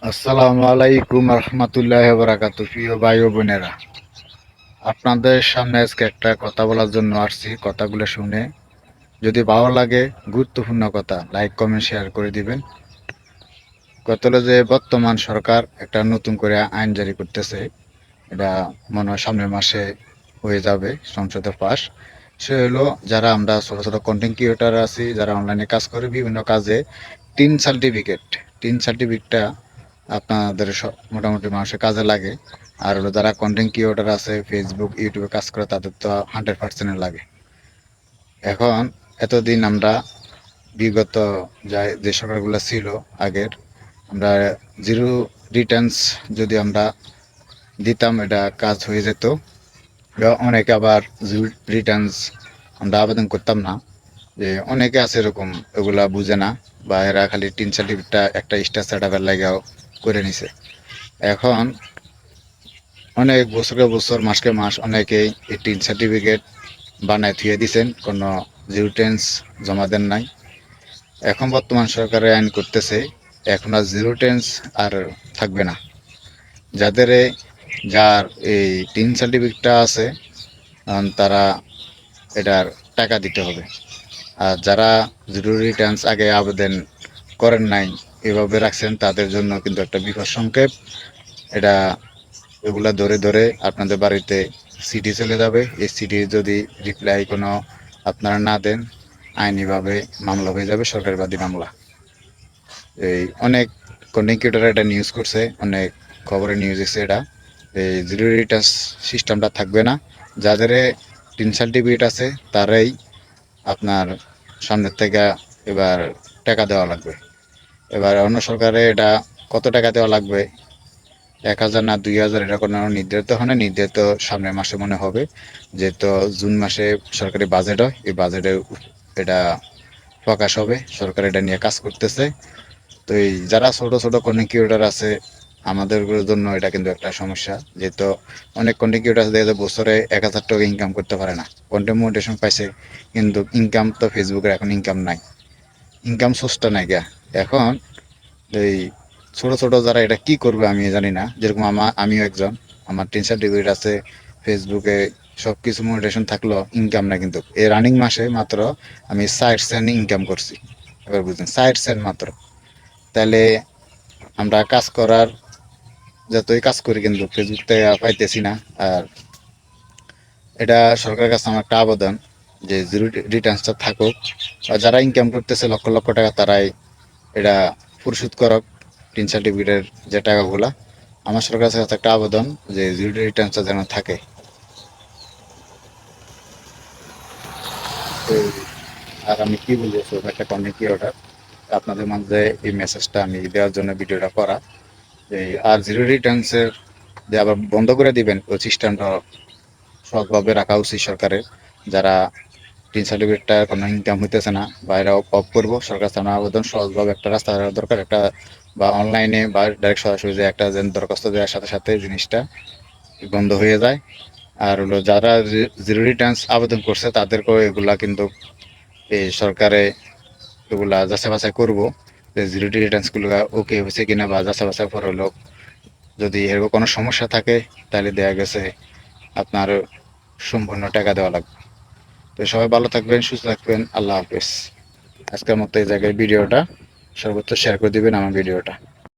আসসালামু আলাইকুম রহমতুল্লাহ বারাকাতু। প্রিয় ভাই ও বোনেরা, আপনাদের সামনে আজকে একটা কথা বলার জন্য আসছি। কথাগুলো শুনে যদি ভালো লাগে, গুরুত্বপূর্ণ কথা, লাইক কমেন্ট শেয়ার করে দিবেন। কথা হলো যে বর্তমান সরকার একটা নতুন করে আইন জারি করতেছে। এটা মনে হয় সামনের মাসে হয়ে যাবে সংসদে পাস। সে হলো যারা আমরা ছোট ছোট কন্টেন্ট ক্রিয়েটার আছি, যারা অনলাইনে কাজ করে বিভিন্ন কাজে টিন সার্টিফিকেট টিন সার্টিফিকেটটা আপনাদের মোটামুটি মানুষের কাজে লাগে। আর হলো যারা কন্টেন্ট ক্রিয়েটর আছে ফেসবুক ইউটিউবে কাজ করে তাদের তো 100% লাগে। এখন এতদিন আমরা বিগত যে সরকারগুলো ছিল আগের, আমরা জিরো রিটার্নস যদি আমরা দিতাম এটা কাজ হয়ে যেত। বা অনেকে আবার জিরো রিটার্নস আমরা আবেদন করতাম না। যে অনেকে আছে এরকম, এগুলা বুঝে না, বা এরা খালি টিন সার্টিফিকেটটা একটা স্টার সেটআপের লাগেও করে নিছে। এখন অনেক বছরে বছর মাসকে মাস অনেকেই এই টিন সার্টিফিকেট বানায় থুয়ে দিছেন, কোনো জিরো টেন্স জমা দেন নাই। এখন বর্তমান সরকারের আইন করতেছে এখন আর জিরো টেন্স আর থাকবে না। যাদের যার এই টিন সার্টিফিকেটটা আছে তারা এটার টাকা দিতে হবে। আর যারা জিরো রিটার্নস আগে আবেদন করেন নাই, এভাবে রাখছেন, তাদের জন্য কিন্তু একটা বিপদ সংকেত। এটা এগুলা ধরে ধরে আপনাদের বাড়িতে সিডি চলে যাবে। এই সিডি যদি রিপ্লাই কোনো আপনারা না দেন, আইনিভাবে মামলা হয়ে যাবে, সরকারিবাদী মামলা। এই অনেক কন্টেন্ট ক্রিয়েটর এটা নিউজ করছে, অনেক খবরে নিউজ এসে এটা এই জিরো রিটার্ন সিস্টেমটা থাকবে না। যাদের টিন সার্টিফিকেট আছে তারাই আপনার সামনের থেকে এবার টাকা দেওয়া লাগবে। এবার অন্য সরকারে এটা কত টাকা দেওয়া লাগবে, 1,000 না 2,000, এটা কোনো নির্ধারিত হয় না। নির্ধারিত সামনের মাসে মনে হবে, যেহেতু জুন মাসে সরকারি বাজেট হয়, এই বাজেটে এটা প্রকাশ হবে। সরকার এটা নিয়ে কাজ করতেছে। তো এই যারা ছোট ছোট কন্টেন্ট ক্রিয়েটর আছে, আমাদের জন্য এটা কিন্তু একটা সমস্যা। যেহেতু অনেক কন্টেন্ট ক্রিয়েটর আছে দেখা যায় বছরে 1,000 টাকা ইনকাম করতে পারে না, কন্টেন্ট মোটিভেশন পাইছে কিন্তু ইনকাম তো ফেসবুকের এখন ইনকাম নাই, ইনকাম সোর্সটা নাই গা। এখন এই ছোট ছোট যারা এটা কি করবে আমি জানি না। যেরকম আমিও একজন, আমার 3-4 ডিগ্রি আছে, ফেসবুকে সব কিছু মোটিভেশন থাকলো, ইনকাম না। কিন্তু এই রানিং মাসে মাত্র আমি 60 সেন্ট ইনকাম করছি। এবার বুঝলেন, 60 সেন্ট মাত্র। তাহলে আমরা কাজ করার যতই কাজ করি কিন্তু ফেসবুক থেকে পাইতেছি না। আর এটা সরকারের কাছে আমার একটা আবেদন যে জিরো রিটার্নসটা থাকুক। আর যারা ইনকাম করতেছে লক্ষ লক্ষ টাকা, তারাই এটা পরিশোধ করক টিন সার্টিফিকেটের যে টাকাগুলা। আমার সরকারের কাছে একটা আবেদন যে জিরো রিটার্নসটা যেন থাকে। তো আর আমি কি বলবো, একটা কন্টেন্ট ক্রিয়েটর, আপনাদের মাঝে এই মেসেজটা আমি দেওয়ার জন্য ভিডিওটা করা। এই আর জিরো রিটার্নসের যে আবার বন্ধ করে দিবেন ওই সিস্টেমটা সৎভাবে রাখা উচিত সরকারের। যারা টিন সার্টিফিকেটটা কোনো ইনকাম হইতেছে না, বা এরা অফ করবো, সরকার সামনে আবেদন সহজভাবে একটা রাস্তা দেওয়া দরকার। একটা বা অনলাইনে বা ডাইরেক্ট সরাসরি যে একটা যেন দরখাস্ত দেওয়ার সাথে সাথে জিনিসটা বন্ধ হয়ে যায়। আর হলো যারা জিরো রিটার্নস আবেদন করছে তাদেরকেও এগুলা কিন্তু এই সরকারে এগুলা যাচাই বাছাই করবো যে জিরো রিটার্নসগুলো ওকে হয়েছে কিনা, বা যাচাই বাছাই পর হলো যদি এরকম কোনো সমস্যা থাকে তাহলে দেয়া গেছে আপনার সম্পূর্ণ টাকা দেওয়া লাগবে। তো সবাই ভালো থাকবেন, সুস্থ থাকবেন, আল্লাহ হাফেজ। আজকের মতো এই জায়গায় ভিডিওটা সর্বোচ্চ শেয়ার করে দিবেন আমার ভিডিওটা।